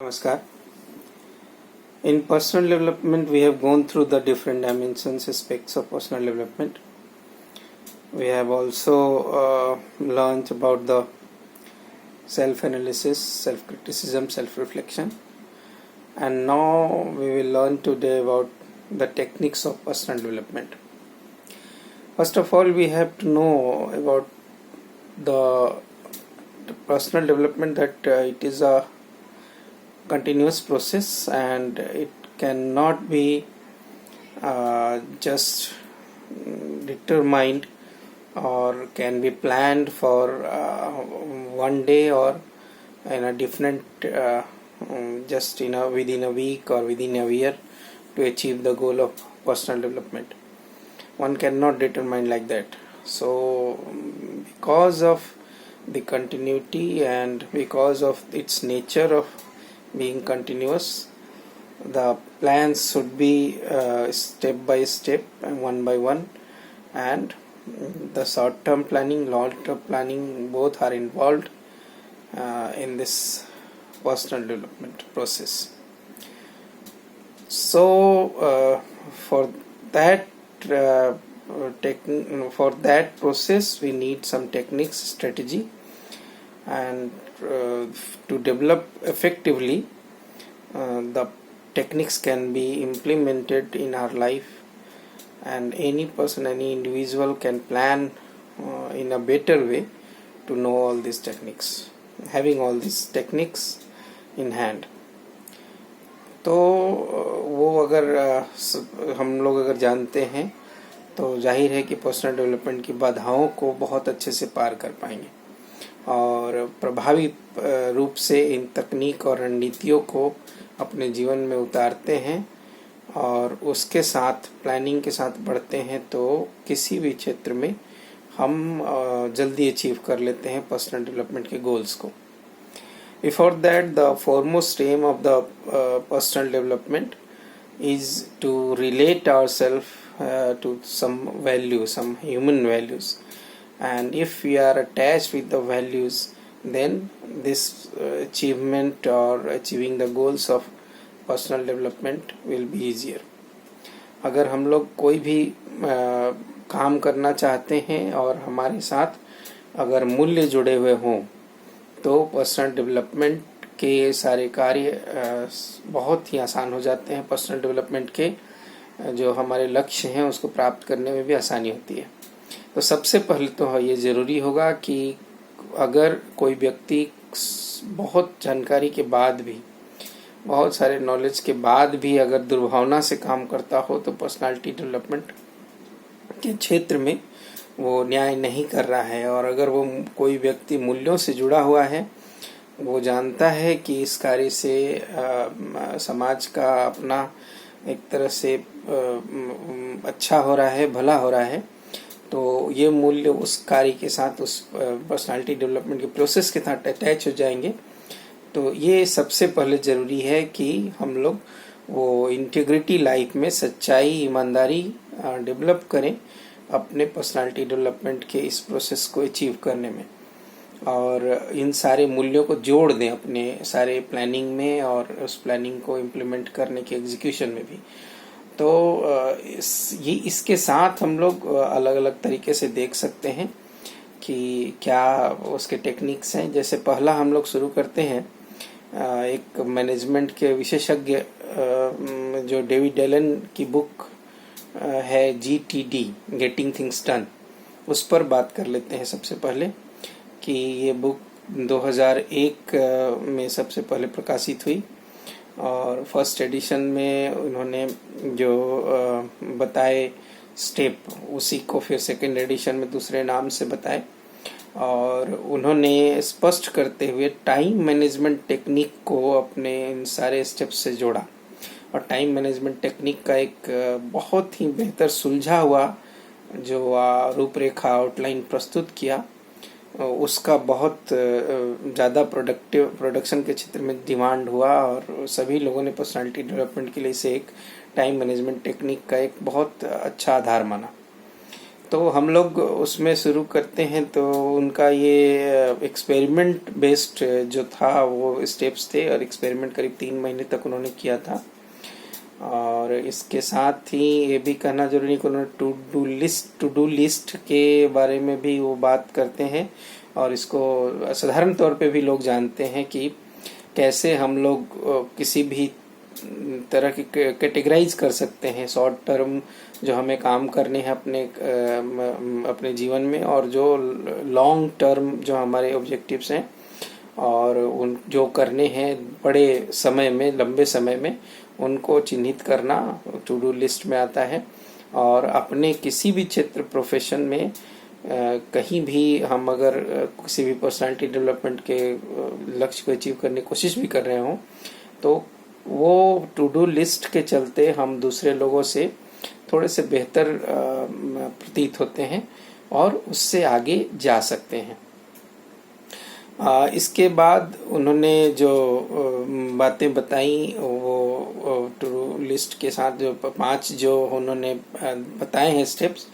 Namaskar. In personal development, we have gone through the different dimensions, aspects of personal development. We have also learned about the self-analysis, self-criticism, self-reflection. And now we will learn today about the techniques of personal development. First of all, we have to know about the personal development that it is a continuous process and it cannot be just determined or can be planned for one day or in a different just within a week or within a year to achieve the goal of personal development. One cannot determine like that. So because of the continuity and because of its nature of being continuous, the plans should be step by step and one by one, and the short term planning, long term planning, both are involved in this personal development process. So for that process we need some techniques, strategy, and to develop effectively the techniques can be implemented in our life, and any person, any individual can plan in a better way to know all these techniques, having all these techniques in hand. तो वो अगर हम लोग अगर जानते हैं तो जाहिर है कि पर्सनल डेवलपमेंट की बाधाओं को बहुत अच्छे से पार कर पाएंगे और प्रभावी रूप से इन तकनीक और रणनीतियों को अपने जीवन में उतारते हैं और उसके साथ प्लानिंग के साथ बढ़ते हैं तो किसी भी क्षेत्र में हम जल्दी अचीव कर लेते हैं पर्सनल डेवलपमेंट के गोल्स को. Before that, the foremost aim of the personal development is to relate ourselves to some values, some human values. And if we are attached with the values, then this achievement or achieving the goals of personal development will be easier. अगर हम लोग कोई भी काम करना चाहते हैं और हमारे साथ अगर मूल्य जुड़े हुए हों तो पर्सनल डेवलपमेंट के सारे कार्य बहुत ही आसान हो जाते हैं. पर्सनल डेवलपमेंट के जो हमारे लक्ष्य हैं उसको प्राप्त करने में भी आसानी होती है. तो सबसे पहले तो ये ज़रूरी होगा कि अगर कोई व्यक्ति बहुत जानकारी के बाद भी, बहुत सारे नॉलेज के बाद भी अगर दुर्भावना से काम करता हो तो पर्सनालिटी डेवलपमेंट के क्षेत्र में वो न्याय नहीं कर रहा है. और अगर वो कोई व्यक्ति मूल्यों से जुड़ा हुआ है, वो जानता है कि इस कार्य से समाज का अपना एक तरह से अच्छा हो रहा है, भला हो रहा है, तो ये मूल्य उस कार्य के साथ, उस पर्सनालिटी डेवलपमेंट के प्रोसेस के साथ अटैच हो जाएंगे. तो ये सबसे पहले ज़रूरी है कि हम लोग वो इंटीग्रिटी लाइफ में सच्चाई, ईमानदारी डेवलप करें अपने पर्सनालिटी डेवलपमेंट के इस प्रोसेस को अचीव करने में, और इन सारे मूल्यों को जोड़ दें अपने सारे प्लानिंग में और उस प्लानिंग को इम्प्लीमेंट करने के एग्जीक्यूशन में भी. तो इसके साथ हम लोग अलग अलग तरीके से देख सकते हैं कि क्या उसके टेक्निक्स हैं. जैसे पहला हम लोग शुरू करते हैं एक मैनेजमेंट के विशेषज्ञ जो डेविड एलन की बुक है GTD, गेटिंग थिंग्स डन, उस पर बात कर लेते हैं. सबसे पहले कि ये बुक 2001 में सबसे पहले प्रकाशित हुई और फर्स्ट एडिशन में उन्होंने जो बताए स्टेप, उसी को फिर सेकंड एडिशन में दूसरे नाम से बताए और उन्होंने स्पष्ट करते हुए टाइम मैनेजमेंट टेक्निक को अपने इन सारे स्टेप्स से जोड़ा. और टाइम मैनेजमेंट टेक्निक का एक बहुत ही बेहतर सुलझा हुआ जो रूपरेखा, आउटलाइन प्रस्तुत किया, उसका बहुत ज़्यादा प्रोडक्शन के क्षेत्र में डिमांड हुआ और सभी लोगों ने पर्सनालिटी डेवलपमेंट के लिए इसे एक टाइम मैनेजमेंट टेक्निक का एक बहुत अच्छा आधार माना. तो हम लोग उसमें शुरू करते हैं। तो उनका ये एक्सपेरिमेंट बेस्ड जो था वो स्टेप्स थे, और एक्सपेरिमेंट करीब 3 महीने तक उन्होंने किया था। और इसके साथ ही ये भी कहना जरूरी है कि उन्होंने टू डू लिस्ट के बारे में भी वो बात करते हैं, और इसको साधारण तौर पे भी लोग जानते हैं कि कैसे हम लोग किसी भी तरह की कैटेगराइज कर सकते हैं शॉर्ट टर्म जो हमें काम करने हैं अपने जीवन में, और जो लॉन्ग टर्म जो हमारे ऑब्जेक्टिव्स हैं और उन जो करने हैं बड़े समय में, लंबे समय में, उनको चिन्हित करना टू डू लिस्ट में आता है। और अपने किसी भी क्षेत्र प्रोफेशन में कहीं भी हम अगर किसी भी पर्सनालिटी डेवलपमेंट के लक्ष्य को अचीव करने की कोशिश भी कर रहे हों, तो वो टू डू लिस्ट के चलते हम दूसरे लोगों से थोड़े से बेहतर प्रतीत होते हैं और उससे आगे जा सकते हैं। इसके बाद उन्होंने जो बातें बताई वो टू डू लिस्ट के साथ जो 5 जो उन्होंने बताए हैं स्टेप्स,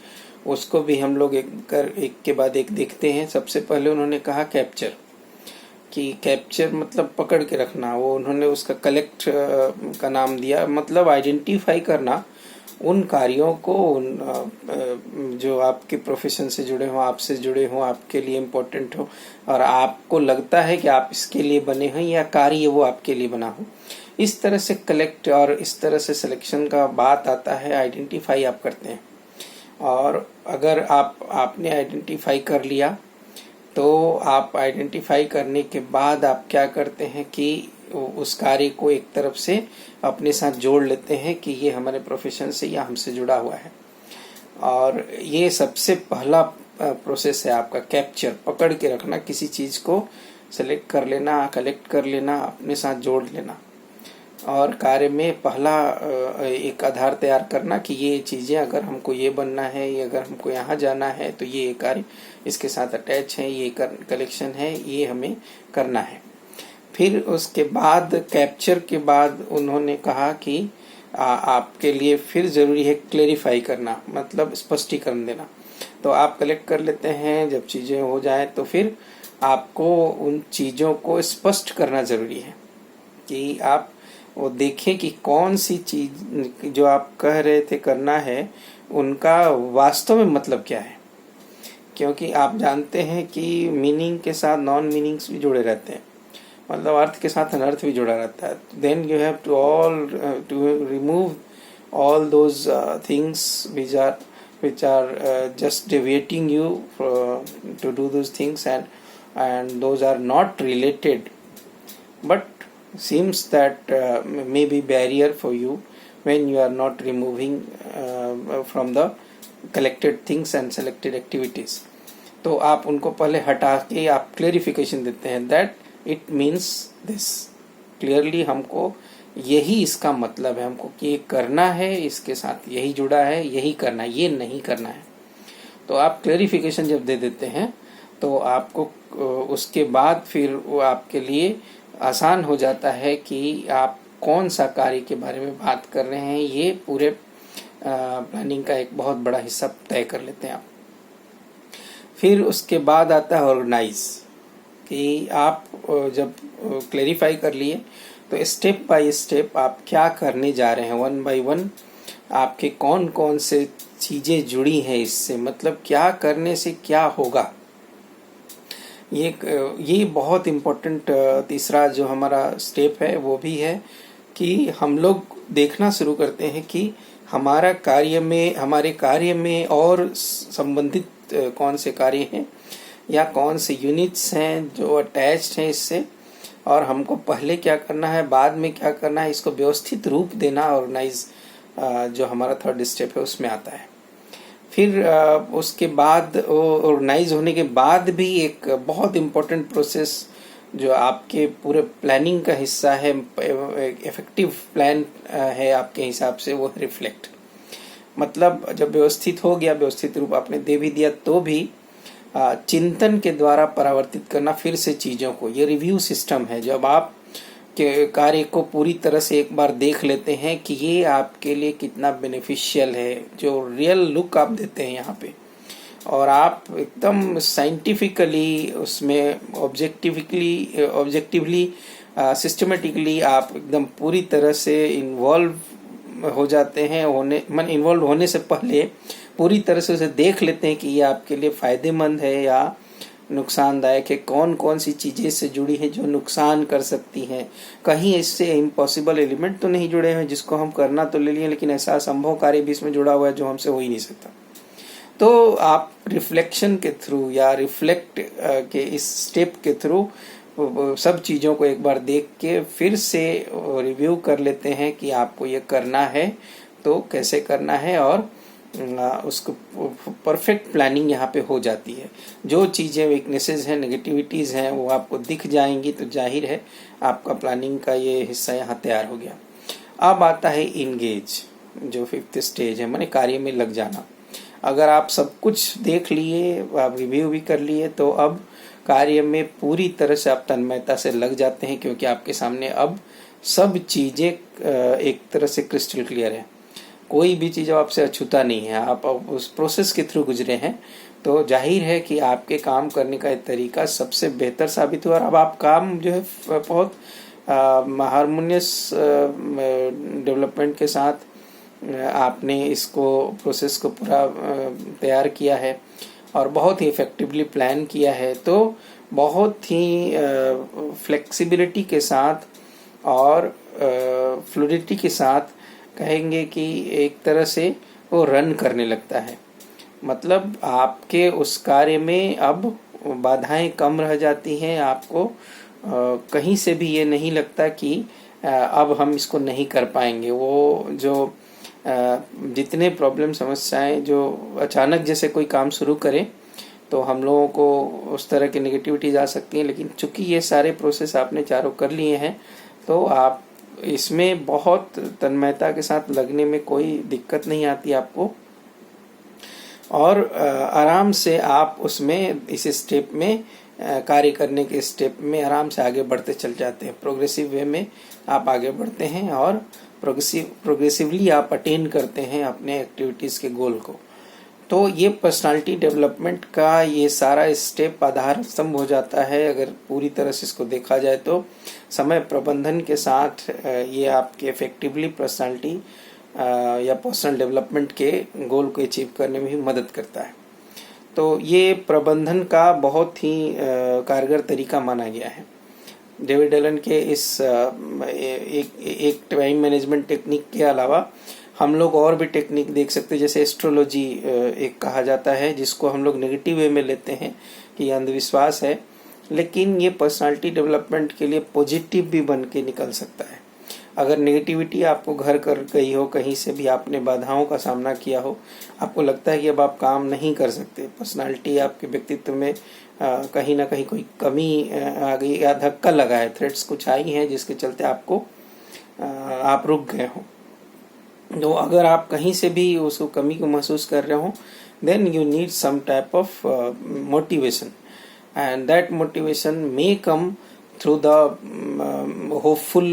उसको भी हम लोग एक के बाद एक देखते हैं। सबसे पहले उन्होंने कहा कैप्चर, कि कैप्चर मतलब पकड़ के रखना। वो उन्होंने उसका कलेक्ट का नाम दिया, मतलब आइडेंटिफाई करना उन कार्यों को जो आपके प्रोफेशन से जुड़े हों, आपसे जुड़े हों, आपके लिए इम्पोर्टेंट हो, और आपको लगता है कि आप इसके लिए बने हैं या कार्य वो आपके लिए बना हो। इस तरह से कलेक्ट और इस तरह से सिलेक्शन का बात आता है, आइडेंटिफाई आप करते हैं। और अगर आपने आइडेंटिफाई कर लिया, तो आप आइडेंटिफाई करने के बाद आप क्या करते हैं कि उस कार्य को एक तरफ से अपने साथ जोड़ लेते हैं कि ये हमारे प्रोफेशन से या हमसे जुड़ा हुआ है। और ये सबसे पहला प्रोसेस है आपका, कैप्चर, पकड़ के रखना, किसी चीज को सेलेक्ट कर लेना, कलेक्ट कर लेना, अपने साथ जोड़ लेना, और कार्य में पहला एक आधार तैयार करना कि ये चीजें अगर हमको ये बनना है, ये अगर हमको यहाँ जाना है, तो ये कार्य इसके साथ अटैच है, ये कलेक्शन है, ये हमें करना है। फिर उसके बाद कैप्चर के बाद उन्होंने कहा कि आपके लिए फिर जरूरी है क्लेरिफाई करना, मतलब स्पष्टीकरण देना। तो आप कलेक्ट कर लेते हैं, जब चीजें हो जाए तो फिर आपको उन चीजों को स्पष्ट करना जरूरी है कि आप वो देखें कि कौन सी चीज जो आप कह रहे थे करना है उनका वास्तव में मतलब क्या है। क्योंकि आप जानते हैं कि मीनिंग के साथ नॉन मीनिंग्स भी जुड़े रहते हैं, मतलब अर्थ के साथ अनर्थ भी जुड़ा रहता है। Then you have to remove all those things which are just deviating you to do those things, and those are not related but seems that may be barrier for you when you are not removing from the collected things and selected activities. तो आप उनको पहले हटा के आप clarification देते हैं that it means this, clearly हमको यही इसका मतलब है, हमको कि ये करना है, इसके साथ यही जुड़ा है, यही करना है, ये नहीं करना है। तो आप क्लेरिफिकेशन जब दे देते हैं तो आपको उसके बाद फिर वो आपके लिए आसान हो जाता है कि आप कौन सा कार्य के बारे में बात कर रहे हैं। ये पूरे प्लानिंग का एक बहुत बड़ा हिस्सा तय कर लेते हैं आप। फिर उसके बाद आता है ऑर्गेनाइज, कि आप जब क्लेरिफाई कर लिए तो स्टेप बाय स्टेप आप क्या करने जा रहे हैं, 1 बाय 1 आपके कौन कौन से चीजें जुड़ी हैं इससे, मतलब क्या करने से क्या होगा। ये बहुत इम्पोर्टेंट तीसरा जो हमारा स्टेप है वो भी है कि हम लोग देखना शुरू करते हैं कि हमारे कार्य में और संबंधित कौन से कार्य हैं या कौन से यूनिट्स हैं जो अटैच्ड हैं इससे, और हमको पहले क्या करना है, बाद में क्या करना है, इसको व्यवस्थित रूप देना, ऑर्गेनाइज जो हमारा थर्ड स्टेप है उसमें आता है। फिर उसके बाद ऑर्गेनाइज होने के बाद भी एक बहुत इम्पोर्टेंट प्रोसेस जो आपके पूरे प्लानिंग का हिस्सा है, इफेक्टिव प्लान है आपके हिसाब से, वो रिफ्लेक्ट, मतलब जब व्यवस्थित हो गया, व्यवस्थित रूप आपने दे भी दिया, तो भी चिंतन के द्वारा परावर्तित करना फिर से चीजों को। ये रिव्यू सिस्टम है, जब आप के कार्य को पूरी तरह से एक बार देख लेते हैं कि ये आपके लिए कितना बेनिफिशियल है, जो रियल लुक आप देते हैं यहाँ पे और आप एकदम साइंटिफिकली उसमें ऑब्जेक्टिवली सिस्टमेटिकली आप एकदम पूरी तरह से इन्वॉल्व हो जाते हैं, इन्वॉल्व होने से पहले पूरी तरह से उसे देख लेते हैं कि ये आपके लिए फायदेमंद है या नुकसानदायक है, कौन कौन सी चीजें इससे जुड़ी हैं जो नुकसान कर सकती हैं, कहीं इससे इम्पॉसिबल एलिमेंट तो नहीं जुड़े हैं जिसको हम करना तो ले लिए लेकिन ऐसा असंभव कार्य भी इसमें जुड़ा हुआ है जो हमसे हो ही नहीं सकता। तो आप रिफ्लेक्शन के थ्रू या रिफ्लेक्ट के इस स्टेप के थ्रू सब चीज़ों को एक बार देख के फिर से रिव्यू कर लेते हैं कि आपको ये करना है तो कैसे करना है, और उसको परफेक्ट प्लानिंग यहाँ पे हो जाती है। जो चीज़ें वीकनेसेस हैं, नेगेटिविटीज़ हैं, वो आपको दिख जाएंगी तो जाहिर है आपका प्लानिंग का ये हिस्सा यहाँ तैयार हो गया। अब आता है इंगेज, जो 5th स्टेज है, माने कार्य में लग जाना। अगर आप सब कुछ देख लिए, आप रिव्यू भी कर लिए, तो अब कार्य में पूरी तरह से आप तन्मयता से लग जाते हैं, क्योंकि आपके सामने अब सब चीज़ें एक तरह से क्रिस्टल क्लियर है। कोई भी चीज़ आपसे अछूता नहीं है, आप उस प्रोसेस के थ्रू गुजरे हैं, तो जाहिर है कि आपके काम करने का तरीका सबसे बेहतर साबित हुआ और अब आप काम जो है बहुत हारमोनियस डेवलपमेंट के साथ आपने इसको प्रोसेस को पूरा तैयार किया है और बहुत ही इफेक्टिवली प्लान किया है। तो बहुत ही फ्लेक्सिबिलिटी के साथ और फ्लूइडिटी के साथ कहेंगे कि एक तरह से वो रन करने लगता है। मतलब आपके उस कार्य में अब बाधाएं कम रह जाती हैं, आपको कहीं से भी ये नहीं लगता कि अब हम इसको नहीं कर पाएंगे। वो जो जितने प्रॉब्लम समस्याएं जो अचानक जैसे कोई काम शुरू करें तो हम लोगों को उस तरह की नेगेटिविटीज आ सकती हैं, लेकिन चूंकि ये सारे प्रोसेस आपने चारों कर लिए हैं तो आप इसमें बहुत तन्मयता के साथ लगने में कोई दिक्कत नहीं आती आपको, और आराम से आप उसमें इस स्टेप में कार्य करने के स्टेप में आराम से आगे बढ़ते चल जाते हैं। प्रोग्रेसिव वे में आप आगे बढ़ते हैं और प्रोग्रेसिवली आप अटेन करते हैं अपने एक्टिविटीज़ के गोल को। तो ये पर्सनालिटी डेवलपमेंट का ये सारा स्टेप आधार स्तंभ हो जाता है। अगर पूरी तरह से इसको देखा जाए तो समय प्रबंधन के साथ ये आपके इफेक्टिवली पर्सनालिटी या पर्सनल डेवलपमेंट के गोल को अचीव करने में भी मदद करता है। तो ये प्रबंधन का बहुत ही कारगर तरीका माना गया है। डेविड एलन के इस एक टाइम मैनेजमेंट टेक्निक के अलावा हम लोग और भी टेक्निक देख सकते हैं, जैसे एस्ट्रोलॉजी एक कहा जाता है, जिसको हम लोग नेगेटिव वे में लेते हैं कि अंधविश्वास है, लेकिन ये पर्सनालिटी डेवलपमेंट के लिए पॉजिटिव भी बन के निकल सकता है। अगर नेगेटिविटी आपको घर कर गई हो, कहीं से भी आपने बाधाओं का सामना किया हो, आपको लगता है कि अब आप काम नहीं कर सकते, पर्सनालिटी आपके व्यक्तित्व में कहीं ना कहीं कोई कमी आ गई या धक्का लगा है, थ्रेट्स कुछ आई हैं जिसके चलते आपको आप रुक गए हो, तो अगर आप कहीं से भी उसको कमी को महसूस कर रहे हो, then you need some type of motivation, and that motivation may come through the hopeful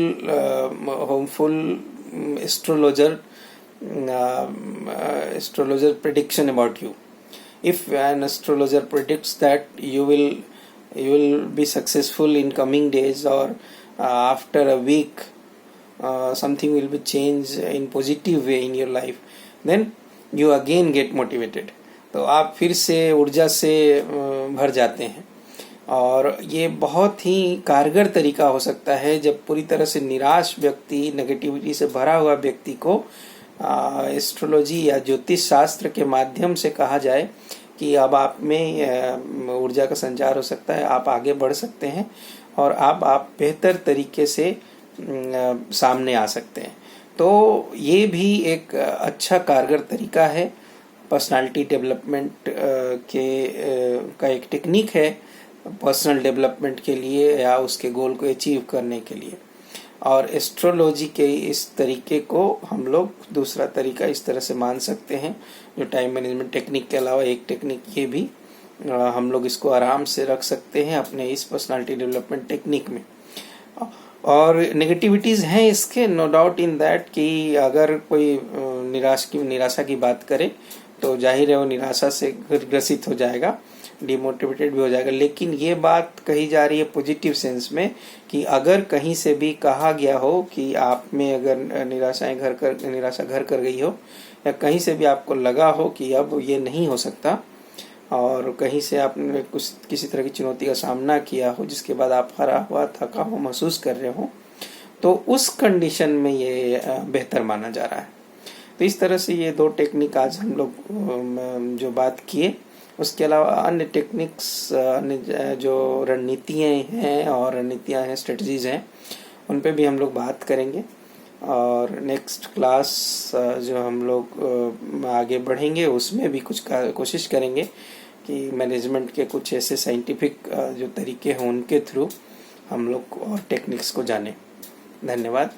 astrologer prediction about you. If an astrologer predicts that you will be successful in coming days, or after a week something will be changed in positive way in your life, then you again get motivated. तो आप फिर से ऊर्जा से भर जाते हैं। और ये बहुत ही कारगर तरीका हो सकता है जब पूरी तरह से निराश व्यक्ति, नेगेटिविटी से भरा हुआ व्यक्ति को एस्ट्रोलॉजी या ज्योतिष शास्त्र के माध्यम से कहा जाए कि अब आप में ऊर्जा का संचार हो सकता है, आप आगे बढ़ सकते हैं और आप बेहतर तरीके से सामने आ सकते हैं। तो ये भी एक अच्छा कारगर तरीका है, पर्सनालिटी डेवलपमेंट का एक टेक्निक है पर्सनल डेवलपमेंट के लिए या उसके गोल को अचीव करने के लिए। और एस्ट्रोलॉजी के इस तरीके को हम लोग दूसरा तरीका इस तरह से मान सकते हैं, जो टाइम मैनेजमेंट टेक्निक के अलावा एक टेक्निक ये भी हम लोग इसको आराम से रख सकते हैं अपने इस पर्सनालिटी डेवलपमेंट टेक्निक में। और नेगेटिविटीज़ हैं इसके, नो डाउट इन दैट, कि अगर कोई निराशा की बात करे तो जाहिर है वो निराशा से ग्रसित हो जाएगा, डिमोटिवेटेड भी हो जाएगा। लेकिन ये बात कही जा रही है पॉजिटिव सेंस में कि अगर कहीं से भी कहा गया हो कि आप में अगर निराशा घर कर गई हो, या कहीं से भी आपको लगा हो कि अब ये नहीं हो सकता, और कहीं से आपने किसी तरह की चुनौती का सामना किया हो जिसके बाद आप हारा हुआ थका हुआ महसूस कर रहे हो, तो उस कंडीशन में ये बेहतर माना जा रहा है। तो इस तरह से ये 2 टेक्निक आज हम लोग जो बात किए, उसके अलावा अन्य टेक्निक्स, अन्य जो रणनीतियाँ हैं, स्ट्रेटजीज हैं, उन पे भी हम लोग बात करेंगे। और नेक्स्ट क्लास जो हम लोग आगे बढ़ेंगे उसमें भी कुछ कोशिश करेंगे कि मैनेजमेंट के कुछ ऐसे साइंटिफिक जो तरीके हैं उनके थ्रू हम लोग और टेक्निक्स को जानें। धन्यवाद।